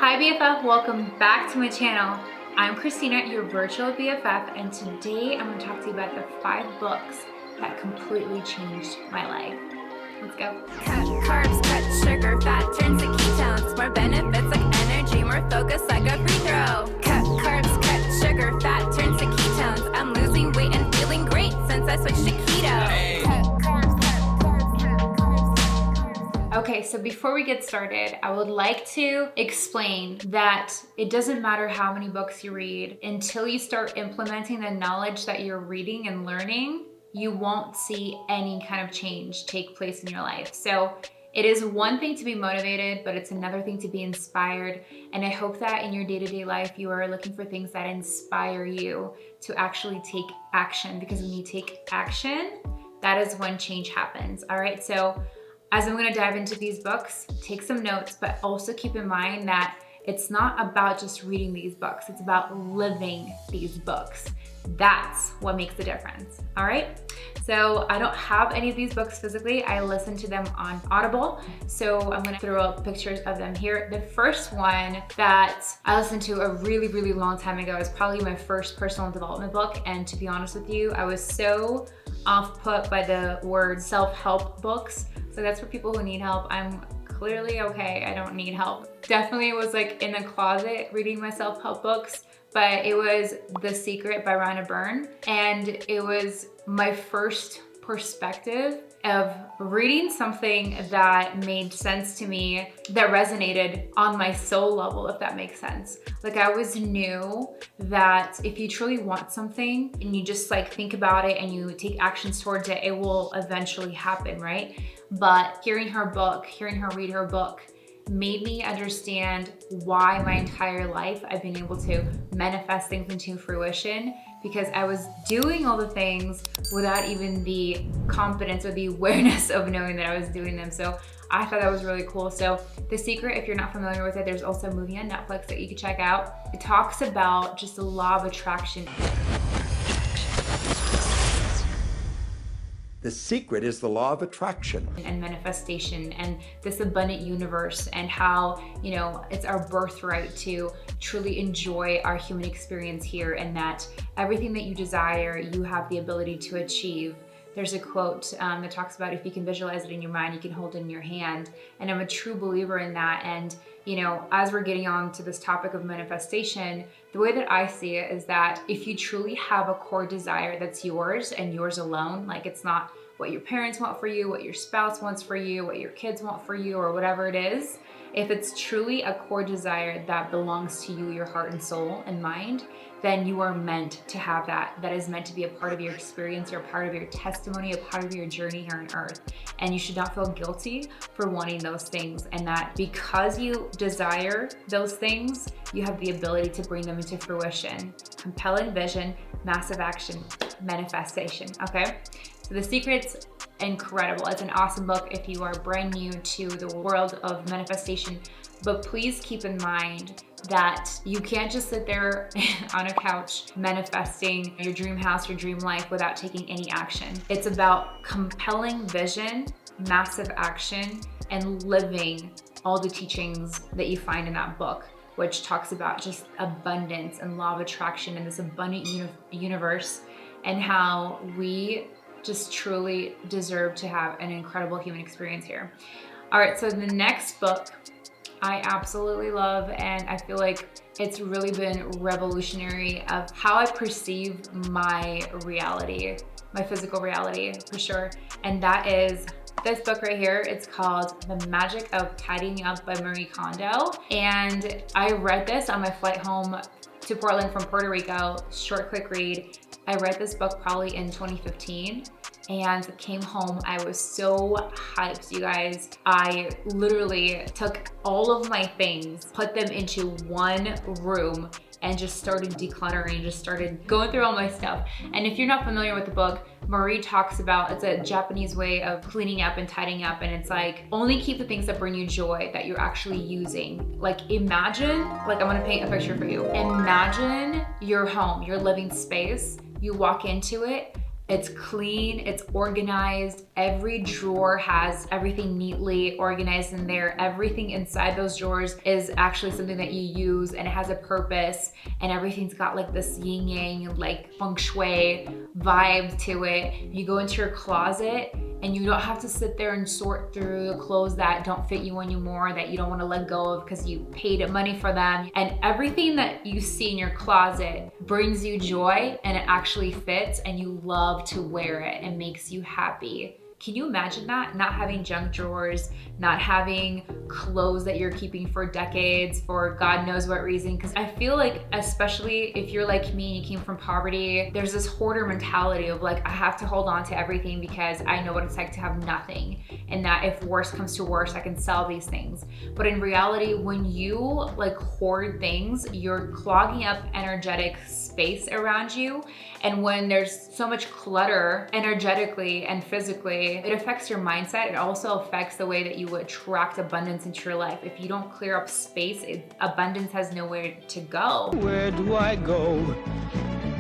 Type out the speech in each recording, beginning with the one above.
Hi BFF, welcome back to my channel. I'm Christina, your virtual BFF, and today I'm going to talk to you about the 5 books that completely changed my life. Let's go. Cut carbs, cut sugar, fat turns to ketones. More benefits like energy, more focus like a free throw. Cut carbs, cut sugar, fat turns to ketones. I'm losing weight and feeling great since I switched to keto. Hey. Okay, so before we get started, I would like to explain that it doesn't matter how many books you read, until you start implementing the knowledge that you're reading and learning, you won't see any kind of change take place in your life. So it is one thing to be motivated, but it's another thing to be inspired. And I hope that in your day-to-day life, you are looking for things that inspire you to actually take action, because when you take action, that is when change happens. All right, so as I'm gonna dive into these books, take some notes, but also keep in mind that it's not about just reading these books, it's about living these books. That's what makes the difference, all right? So I don't have any of these books physically, I listen to them on Audible, so I'm gonna throw up pictures of them here. The first one that I listened to a really, really long time ago is probably my first personal development book, and to be honest with you, I was so off-put by the word self-help books. So that's for people who need help. I'm clearly okay, I don't need help. Definitely was like in the closet reading my self-help books, but it was The Secret by Rhonda Byrne. And it was my first perspective of reading something that made sense to me, that resonated on my soul level, if that makes sense. Like, I always knew that if you truly want something and you just like think about it and you take actions towards it, it will eventually happen, right? But hearing her read her book, made me understand why my entire life I've been able to manifest things into fruition, because I was doing all the things without even the confidence or the awareness of knowing that I was doing them. So I thought that was really cool. So The Secret, if you're not familiar with it, there's also a movie on Netflix that you can check out. It talks about just the law of attraction. The secret is the law of attraction. And manifestation and this abundant universe, and how, you know, it's our birthright to truly enjoy our human experience here, and that everything that you desire, you have the ability to achieve. There's a quote that talks about if you can visualize it in your mind, you can hold it in your hand. And I'm a true believer in that. And, you know, as we're getting on to this topic of manifestation, the way that I see it is that if you truly have a core desire that's yours and yours alone, like it's not what your parents want for you, what your spouse wants for you, what your kids want for you, or whatever it is, if it's truly a core desire that belongs to you, your heart and soul and mind, then you are meant to have that. That is meant to be a part of your experience, or a part of your testimony, a part of your journey here on earth. And you should not feel guilty for wanting those things. And that because you desire those things, you have the ability to bring them into fruition. Compelling vision, massive action, manifestation, okay? So The Secret's incredible. It's an awesome book if you are brand new to the world of manifestation. But please keep in mind that you can't just sit there on a couch manifesting your dream house, your dream life without taking any action. It's about compelling vision, massive action, and living all the teachings that you find in that book, which talks about just abundance and law of attraction and this abundant universe, and how we just truly deserve to have an incredible human experience here. All right, so the next book I absolutely love, and I feel like it's really been revolutionary of how I perceive my reality, my physical reality for sure. And that is this book right here. It's called The Magic of Tidying Up by Marie Kondo. And I read this on my flight home to Portland from Puerto Rico, short, quick read. I read this book probably in 2015 and came home. I was so hyped, you guys. I literally took all of my things, put them into one room, and just started decluttering, just started going through all my stuff. And if you're not familiar with the book, Marie talks about, it's a Japanese way of cleaning up and tidying up, and it's like, only keep the things that bring you joy, that you're actually using. Like imagine, like I'm gonna paint a picture for you. Imagine your home, your living space, you walk into it, it's clean, it's organized, Every drawer has everything neatly organized in there. Everything inside those drawers is actually something that you use, and it has a purpose, and everything's got like this yin yang, like feng shui vibe to it. You go into your closet and you don't have to sit there and sort through the clothes that don't fit you anymore, that you don't want to let go of because you paid money for them. And everything that you see in your closet brings you joy, and it actually fits, and you love to wear it and makes you happy. Can you imagine that? Not having junk drawers, not having clothes that you're keeping for decades for God knows what reason. Because I feel like, especially if you're like me and you came from poverty, there's this hoarder mentality of like, I have to hold on to everything because I know what it's like to have nothing. And that if worse comes to worse, I can sell these things. But in reality, when you like hoard things, you're clogging up energetic space around you. And when there's so much clutter energetically and physically, it affects your mindset. It also affects the way that you attract abundance into your life. If you don't clear up space, abundance has nowhere to go. Where do I go?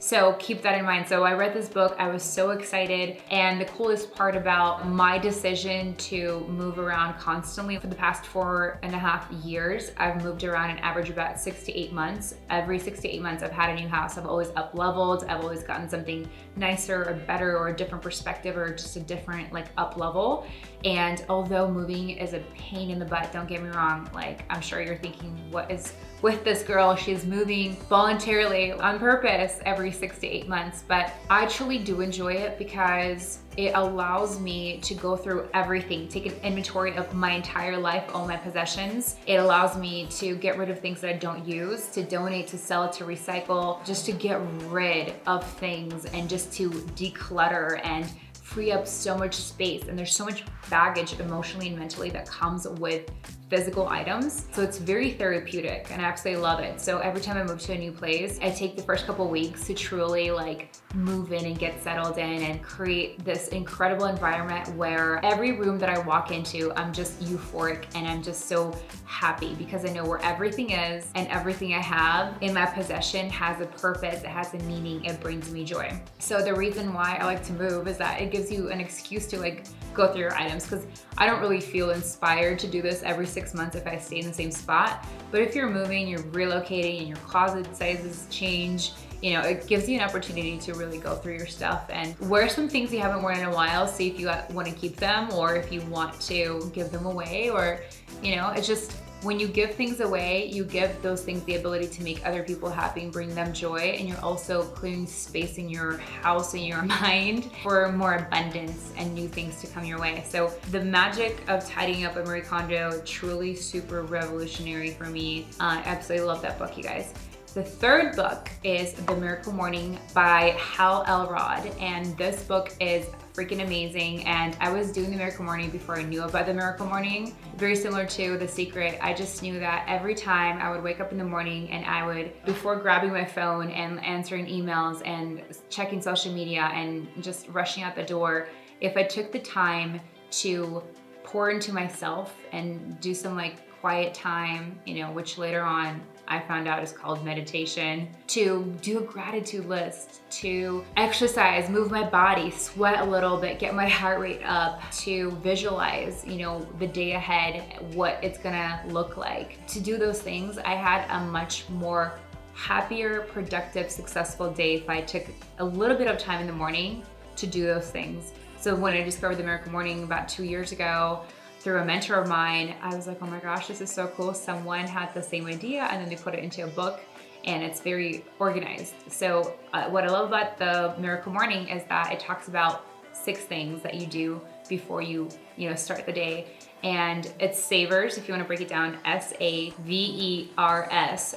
So keep that in mind. So I read this book, I was so excited. And the coolest part about my decision to move around constantly for the past 4.5 years, I've moved around an average about 6 to 8 months. Every 6 to 8 months, I've had a new house. I've always up leveled. I've always gotten something nicer or better or a different perspective or just a different like up level. And although moving is a pain in the butt, don't get me wrong, like I'm sure you're thinking, what is with this girl? She's moving voluntarily on purpose every 6 to 8 months, but I truly do enjoy it because it allows me to go through everything, take an inventory of my entire life, all my possessions. It allows me to get rid of things that I don't use, to donate, to sell, to recycle, just to get rid of things and just to declutter and free up so much space. And there's so much baggage emotionally and mentally that comes with physical items. So it's very therapeutic and I absolutely love it. So every time I move to a new place, I take the first couple weeks to truly like move in and get settled in and create this incredible environment where every room that I walk into, I'm just euphoric and I'm just so happy because I know where everything is and everything I have in my possession has a purpose, it has a meaning, it brings me joy. So the reason why I like to move is that it gives you an excuse to like go through your items, because I don't really feel inspired to do this every 6 months if I stay in the same spot. But if you're moving, you're relocating and your closet sizes change, you know, it gives you an opportunity to really go through your stuff and wear some things you haven't worn in a while, see if you want to keep them or if you want to give them away, or, you know, it's just, when you give things away, you give those things the ability to make other people happy and bring them joy, and you're also clearing space in your house and your mind for more abundance and new things to come your way. So the magic of tidying up a Marie Kondo, truly super revolutionary for me. I absolutely love that book, you guys. The third book is The Miracle Morning by Hal Elrod, and this book is freaking amazing. And I was doing The Miracle Morning before I knew about The Miracle Morning. Very similar to The Secret, I just knew that every time I would wake up in the morning and I would, before grabbing my phone and answering emails and checking social media and just rushing out the door, if I took the time to pour into myself and do some like quiet time, you know, which later on I found out is called meditation, to do a gratitude list, to exercise, move my body, sweat a little bit, get my heart rate up, to visualize, you know, the day ahead, what it's gonna look like. To do those things, I had a much more happier, productive, successful day if I took a little bit of time in the morning to do those things. So when I discovered The Miracle Morning about 2 years ago, through a mentor of mine, I was like, oh my gosh, this is so cool. Someone had the same idea and then they put it into a book and it's very organized. So what I love about The Miracle Morning is that it talks about 6 things that you do before you start the day. And it's savers, if you want to break it down, SAVERS.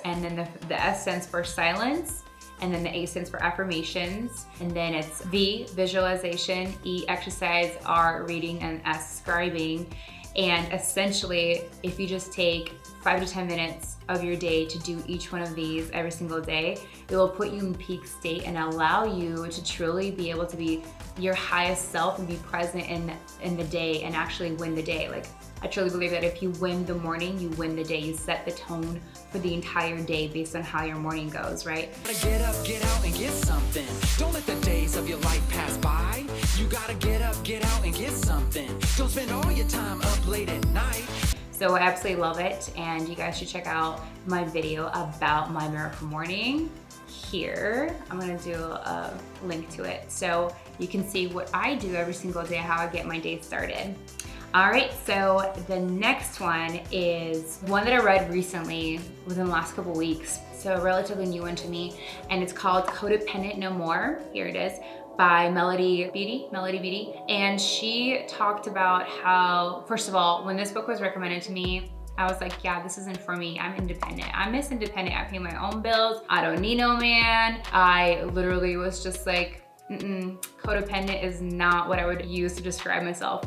And then the S stands for silence. And then the A stands for affirmations. And then it's V, visualization, E, exercise, R, reading, and S, scribing. And essentially, if you just take 5 to 10 minutes of your day to do each one of these every single day, it will put you in peak state and allow you to truly be able to be your highest self and be present in the day and actually win the day. Like, I truly believe that if you win the morning, you win the day. You set the tone for the entire day based on how your morning goes, right? Get up, get out, and get something. Don't let the days of your life pass by. You gotta get up, get out, and get something. Don't spend all your time up late at night. So I absolutely love it, and you guys should check out my video about my miracle morning here. I'm gonna do a link to it so you can see what I do every single day, how I get my day started. All right, so the next one is one that I read recently within the last couple weeks, so a relatively new one to me, and it's called Codependent No More. Here it is, by Melody Beatty. And she talked about how, first of all, when this book was recommended to me, I was like, yeah, this isn't for me. I'm independent. I'm Miss Independent. I pay my own bills. I don't need no man. I literally was just like, codependent is not what I would use to describe myself.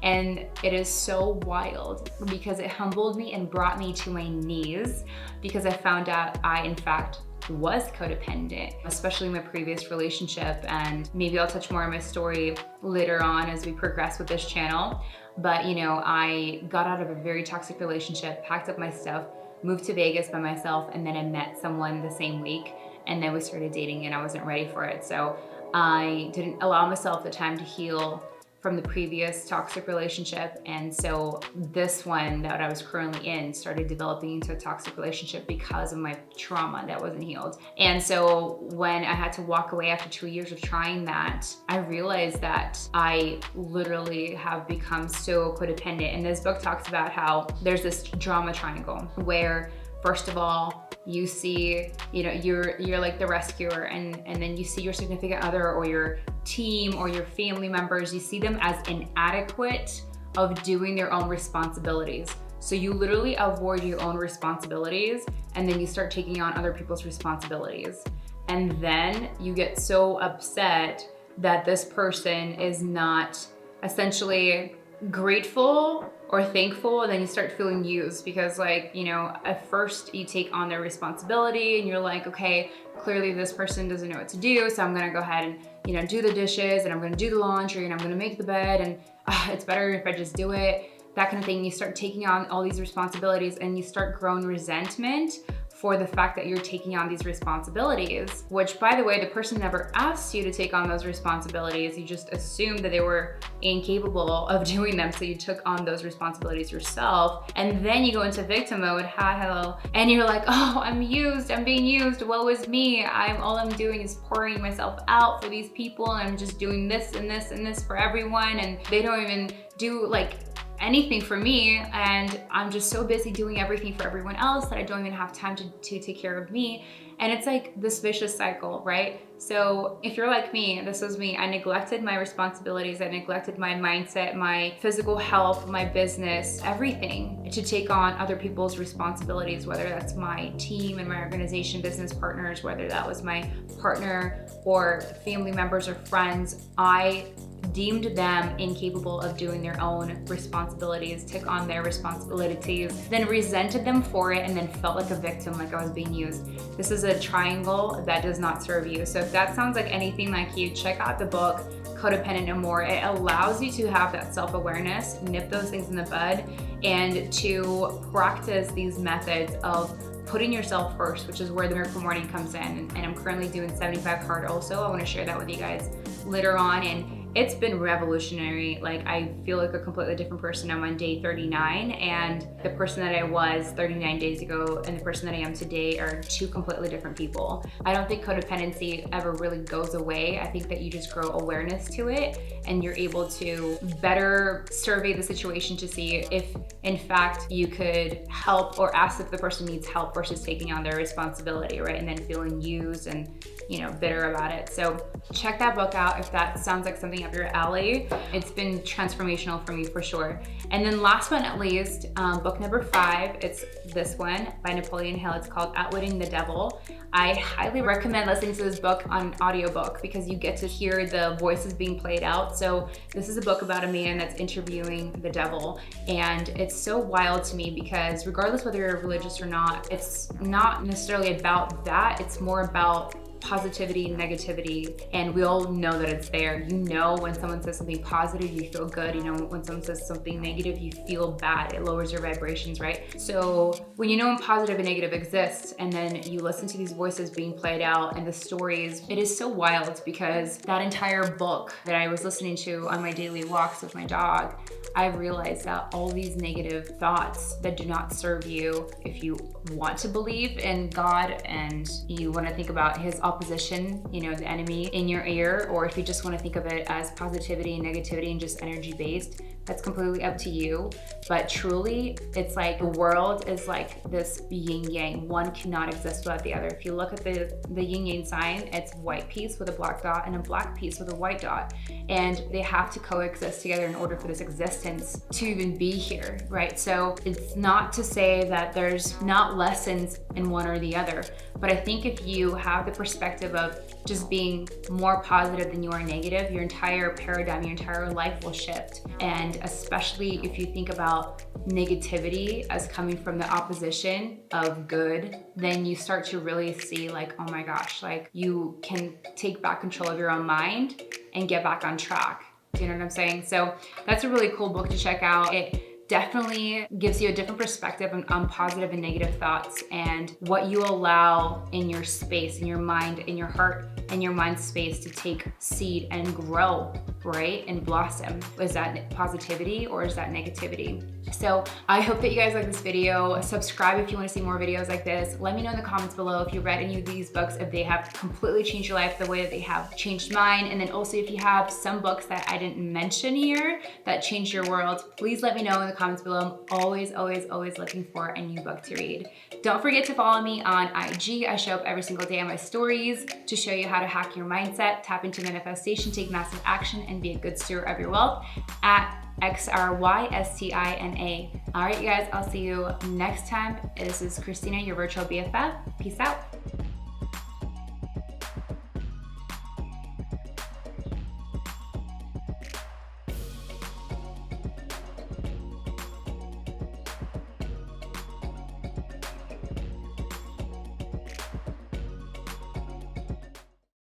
And it is so wild because it humbled me and brought me to my knees because I found out I, in fact, was codependent, especially in my previous relationship. And maybe I'll touch more on my story later on as we progress with this channel. But you know, I got out of a very toxic relationship, packed up my stuff, moved to Vegas by myself, and then I met someone the same week, and then we started dating and I wasn't ready for it. So I didn't allow myself the time to heal from the previous toxic relationship. And so this one that I was currently in started developing into a toxic relationship because of my trauma that wasn't healed. And so when I had to walk away after 2 years of trying that, I realized that I literally have become so codependent. And this book talks about how there's this drama triangle where, first of all, you see, you know, you're like the rescuer, and then you see your significant other or your team or your family members, you see them as inadequate of doing their own responsibilities. So you literally avoid your own responsibilities and then you start taking on other people's responsibilities. And then you get so upset that this person is not essentially grateful or thankful, and then you start feeling used because, like, you know, at first you take on their responsibility and you're like, okay, clearly this person doesn't know what to do, so I'm gonna go ahead and, you know, do the dishes, and I'm gonna do the laundry, and I'm gonna make the bed, and it's better if I just do it, that kind of thing. You start taking on all these responsibilities and you start growing resentment for the fact that you're taking on these responsibilities, which, by the way, the person never asked you to take on those responsibilities. You just assumed that they were incapable of doing them, so you took on those responsibilities yourself. And then you go into victim mode, hi, hello, and you're like, oh, I'm used, I'm being used, woe is me. All I'm doing is pouring myself out for these people, and I'm just doing this and this and this for everyone, and they don't even do like anything for me, and I'm just so busy doing everything for everyone else that I don't even have time to take care of me. And it's like this vicious cycle, right? So if you're like me, this was me, I neglected my responsibilities, I neglected my mindset, my physical health, my business, everything, to take on other people's responsibilities, whether that's my team and my organization, business partners, whether that was my partner or family members or friends. I deemed them incapable of doing their own responsibilities, took on their responsibilities, then resented them for it, and then felt like a victim, like I was being used. This is a triangle that does not serve you. So if that sounds like anything like you, check out the book, Codependent No More. It allows you to have that self-awareness, nip those things in the bud, and to practice these methods of putting yourself first, which is where the Miracle Morning comes in. And I'm currently doing 75 hard also. I want to share that with you guys later on. And it's been revolutionary. Like, I feel like a completely different person. I'm on day 39, and the person that I was 39 days ago and the person that I am today are two completely different people. I don't think codependency ever really goes away. I think that you just grow awareness to it, and you're able to better survey the situation to see if, in fact, you could help or ask if the person needs help versus taking on their responsibility, right? And then feeling used and, you know, bitter about it. So check that book out if that sounds like something something up your alley. It's been transformational for me for sure. And then last but not least, book number 5, it's this one by Napoleon Hill. It's called Outwitting the Devil. I highly recommend listening to this book on audiobook because you get to hear the voices being played out. So this is a book about a man that's interviewing the devil, and it's so wild to me because regardless whether you're religious or not, it's not necessarily about that. It's more about positivity, negativity, and we all know that it's there. You know when someone says something positive, you feel good. You know when someone says something negative, you feel bad. It lowers your vibrations, right? So when you know when positive and negative exists, and then you listen to these voices being played out and the stories, it is so wild because that entire book that I was listening to on my daily walks with my dog, I realized that all these negative thoughts that do not serve you, if you want to believe in God and you want to think about his opposition, you know, the enemy in your ear, or if you just want to think of it as positivity and negativity and just energy based, that's completely up to you. But truly, it's like the world is like this yin yang. One cannot exist without the other. If you look at the yin yang sign, it's white piece with a black dot and a black piece with a white dot. And they have to coexist together in order for this existence to even be here, right? So it's not to say that there's not lessons in one or the other, but I think if you have the perspective of just being more positive than you are negative, your entire paradigm, your entire life will shift. And especially if you think about negativity as coming from the opposition of good, then you start to really see like, oh my gosh, like you can take back control of your own mind and get back on track. Do you know what I'm saying? So that's a really cool book to check out. It definitely gives you a different perspective on positive and negative thoughts and what you allow in your space, in your mind, in your heart, and your mind space to take seed and grow, right? And blossom. Is that positivity or is that negativity? So I hope that you guys like this video. Subscribe if you want to see more videos like this. Let me know in the comments below if you read any of these books, if they have completely changed your life the way that they have changed mine. And then also if you have some books that I didn't mention here that changed your world, please let me know in the comments below. I'm always, always, always looking for a new book to read. Don't forget to follow me on IG. I show up every single day on my stories to show you how to hack your mindset, tap into manifestation, take massive action, and be a good steward of your wealth at XRYSTINA. All right, you guys, I'll see you next time. This is Christina, your virtual BFF. Peace out.